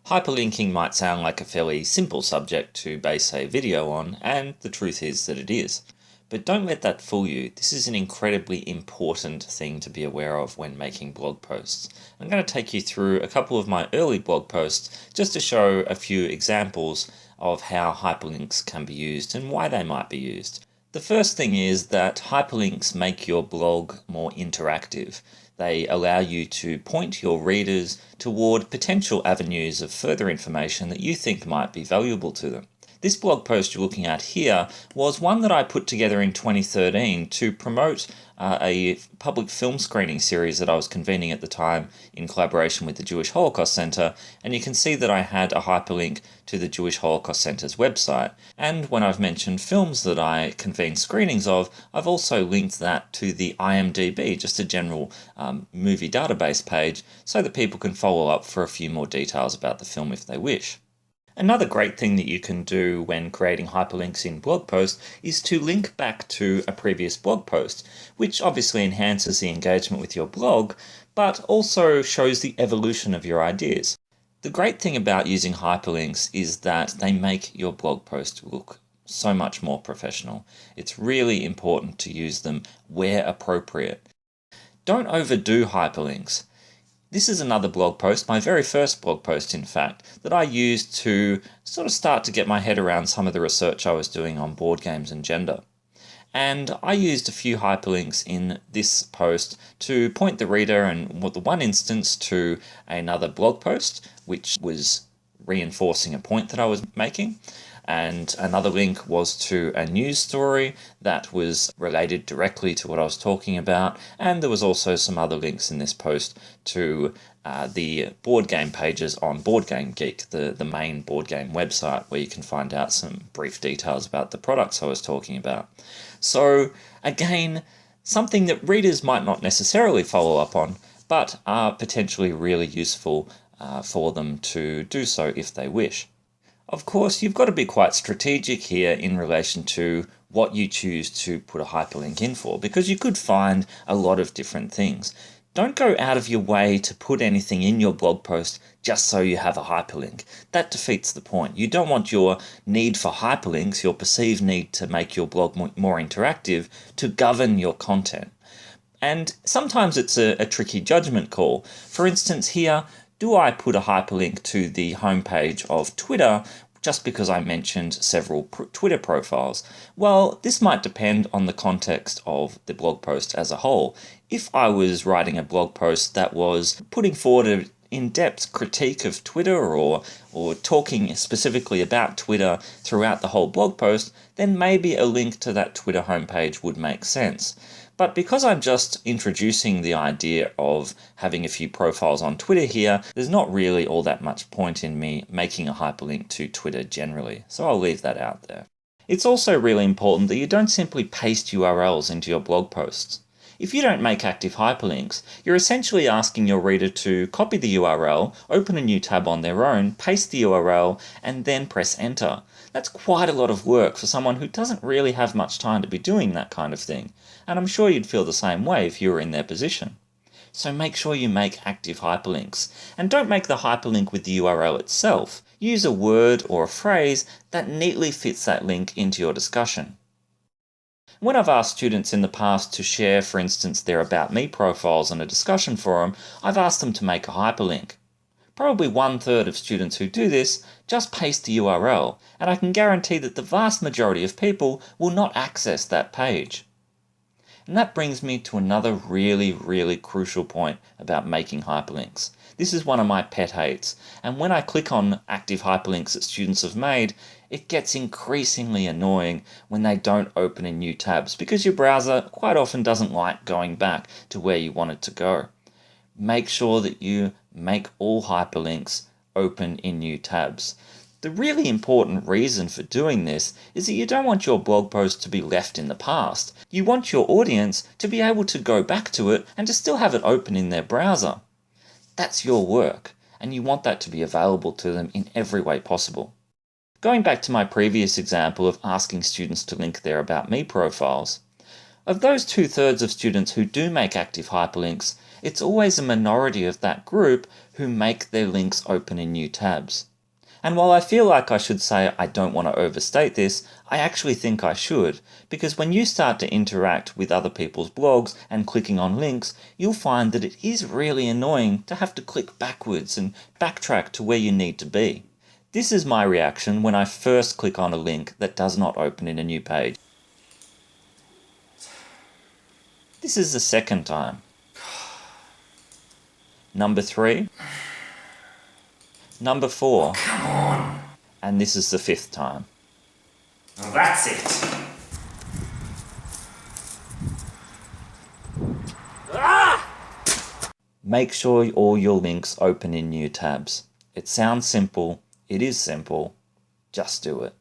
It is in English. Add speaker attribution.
Speaker 1: Hyperlinking might sound like a fairly simple subject to base a video on, and the truth is that it is. But don't let that fool you. This is an incredibly important thing to be aware of when making blog posts. I'm going to take you through a couple of my early blog posts just to show a few examples of how hyperlinks can be used and why they might be used. The first thing is that hyperlinks make your blog more interactive. They allow you to point your readers toward potential avenues of further information that you think might be valuable to them. This blog post you're looking at here was one that I put together in 2013 to promote a public film screening series that I was convening at the time in collaboration with the Jewish Holocaust Center, and you can see that I had a hyperlink to the Jewish Holocaust Center's website. And when I've mentioned films that I convene screenings of, I've also linked that to the IMDb, just a general movie database page, so that people can follow up for a few more details about the film if they wish. Another great thing that you can do when creating hyperlinks in blog posts is to link back to a previous blog post, which obviously enhances the engagement with your blog, but also shows the evolution of your ideas. The great thing about using hyperlinks is that they make your blog post look so much more professional. It's really important to use them where appropriate. Don't overdo hyperlinks. This is another blog post, my very first blog post in fact, that I used to sort of start to get my head around some of the research I was doing on board games and gender. And I used a few hyperlinks in this post to point the reader, in the one instance, to another blog post, which was reinforcing a point that I was making. And another link was to a news story that was related directly to what I was talking about. And there was also some other links in this post to the board game pages on Board Game Geek, the main board game website, where you can find out some brief details about the products I was talking about. So again, something that readers might not necessarily follow up on, but are potentially really useful for them to do so if they wish. Of course, you've got to be quite strategic here in relation to what you choose to put a hyperlink in for, because you could find a lot of different things. Don't go out of your way to put anything in your blog post just so you have a hyperlink. That defeats the point. You don't want your need for hyperlinks, your perceived need to make your blog more interactive, to govern your content. And sometimes it's a tricky judgment call. For instance, here, do I put a hyperlink to the homepage of Twitter just because I mentioned several Twitter profiles? Well, this might depend on the context of the blog post as a whole. If I was writing a blog post that was putting forward an in-depth critique of Twitter or talking specifically about Twitter throughout the whole blog post, then maybe a link to that Twitter homepage would make sense. But because I'm just introducing the idea of having a few profiles on Twitter here, there's not really all that much point in me making a hyperlink to Twitter generally, so I'll leave that out there. It's also really important that you don't simply paste URLs into your blog posts. If you don't make active hyperlinks, you're essentially asking your reader to copy the URL, open a new tab on their own, paste the URL, and then press enter. That's quite a lot of work for someone who doesn't really have much time to be doing that kind of thing, and I'm sure you'd feel the same way if you were in their position. So make sure you make active hyperlinks, and don't make the hyperlink with the URL itself. Use a word or a phrase that neatly fits that link into your discussion. When I've asked students in the past to share, for instance, their About Me profiles on a discussion forum, I've asked them to make a hyperlink. Probably 1/3 of students who do this just paste the URL, and I can guarantee that the vast majority of people will not access that page. And that brings me to another really crucial point about making hyperlinks. This is one of my pet hates, and when I click on active hyperlinks that students have made, it gets increasingly annoying when they don't open in new tabs, because your browser quite often doesn't like going back to where you want it to go. Make sure that you make all hyperlinks open in new tabs. The really important reason for doing this is that you don't want your blog post to be left in the past. You want your audience to be able to go back to it and to still have it open in their browser. That's your work, and you want that to be available to them in every way possible. Going back to my previous example of asking students to link their About Me profiles, Of those 2/3 of students who do make active hyperlinks, it's always a minority of that group who make their links open in new tabs. And while I feel like I should say I don't want to overstate this, I actually think I should, because when you start to interact with other people's blogs and clicking on links, you'll find that it is really annoying to have to click backwards and backtrack to where you need to be. This is my reaction when I first click on a link that does not open in a new page. This is the second time. Number 3. Number 4.
Speaker 2: Come on.
Speaker 1: And this is the 5th time.
Speaker 2: Well, that's it.
Speaker 1: Make sure all your links open in new tabs. It sounds simple. It is simple. Just do it.